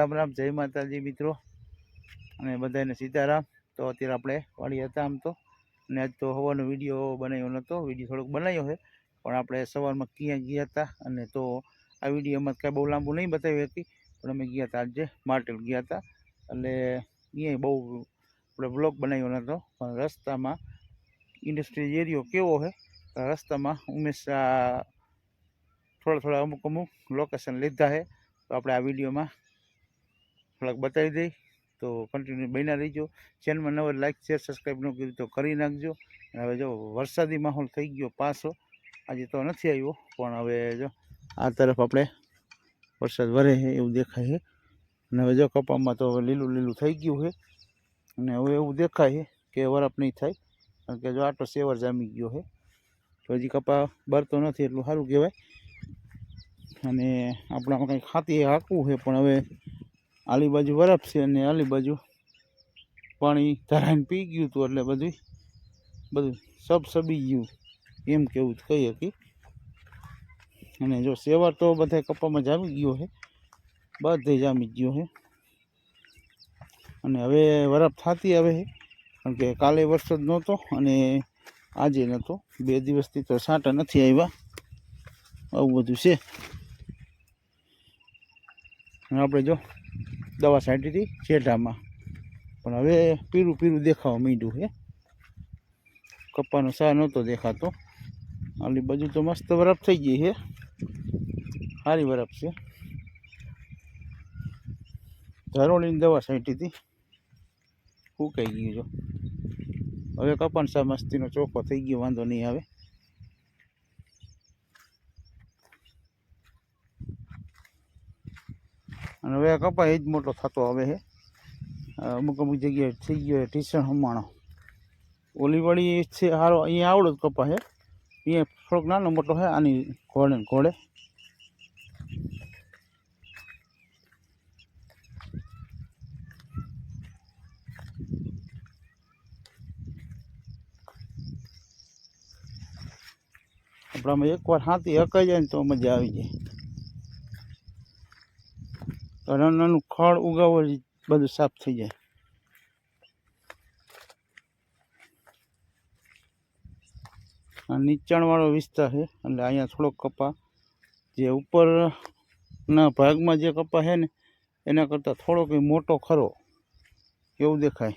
રામ રામ, જય માતાજી મિત્રો, અને બધાને સીતારામ। તો અત્યારે આપણે વાડી હતા આમ તો, અને આજ તો હવાનો વિડીયો બનાવ્યો નહોતો, વિડીયો થોડોક બનાવ્યો છે, પણ આપણે સવારમાં ક્યાં ગયા હતા, અને તો આ વિડીયોમાં કાંઈ બહુ લાંબુ નહીં બતાવી હતી, પણ અમે ગયા હતા આજે માર્કેટ ગયા હતા, એટલે અહીંયા બહુ આપણે બ્લોગ બનાવ્યો નહોતો, પણ રસ્તામાં ઇન્ડસ્ટ્રીયલ એરિયો કેવો છે, રસ્તામાં હંમેશા થોડા અમુક લોકેશન લીધા છે, તો આપણે આ વિડીયોમાં થોડાક બતાવી દઈ, તો કન્ટિન્યુ બન્યા રહીજો। ચેનલમાં નવા લાઈક શેર સબસ્ક્રાઈબ ન કર્યું તો કરી નાખજો। અને હવે જો વરસાદી માહોલ થઈ ગયો પાછો, આજે તો નથી આવ્યો, પણ હવે જો આ તરફ આપણે વરસાદ વરે છે એવું દેખાય છે, અને હવે જો કપામાં તો લીલું થઈ ગયું છે, અને હવે એવું દેખાય છે કે વરફ નહીં થાય, કારણ કે જો આટલો સેવર જામી ગયો છે, તો હજી કપા બરતો નથી એટલું સારું કહેવાય। અને આપણામાં કંઈ ખાતી હાંકવું છે, પણ હવે આલી બાજુ બરફ છે અને આલી બાજુ પાણી ધરાઈને પી ગયું હતું, એટલે બધું સબસબી ગયું એમ કેવું કહી શકી। અને જો સેવર તો બધા કપામાં જામી ગયો છે, બધે જામી ગયો છે, અને હવે બરફ થતી આવે છે, કારણ કે કાલે વરસાદ નહોતો અને આજે નહોતો, 2 દિવસથી તો છાંટા નથી આવ્યા, આવું બધું છે। આપણે જો દવા છાંટી હતી શેઢામાં, પણ હવે પીળું દેખાવા માંડ્યું છે, કપ્પાનો સા નહોતો દેખાતો। આલી બાજુ તો મસ્ત બરફ થઈ ગઈ છે, સારી બરફ છે, ધરોળીની દવા છાંટી હતી, ફૂંકાઈ ગયું। જો હવે કપાનો સા મસ્તીનો ચોખ્ખો થઈ ગયો, વાંધો નહીં આવે। અને હવે આ કપા એ જ મોટો થતો આવે છે, અમુક જગ્યાએ થઈ ગયો ટીસણ હમાણો, ઓલી વાળી છે સારો, અહીંયા આવડો જ કપા છે, અહીંયા થોડોક નાનો મોટો છે, આની ઘોડે આપણામાં એકવાર હાથી હકાઈ જાય ને તો મજા આવી જાય। નાનું ખડ ઉગાવો બધું સાફ થઈ જાય। આ નીચાણવાળો વિસ્તાર છે, એટલે અહીંયા થોડોક કપા જે ઉપરના ભાગમાં જે કપા છે ને એના કરતાં થોડોક મોટો ખરો એવું દેખાય।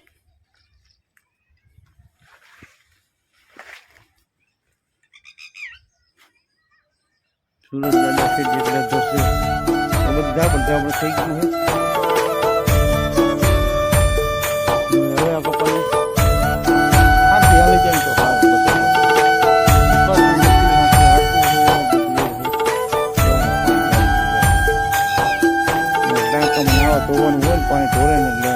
સુરત દાદા છે જેટલા ધોશે ધાબળ થઈ ગયું છે। હવે આ કપાને હાથી હાલી જાય તો ધોવાનું હોય ને પાણી ઢોરે ને એટલે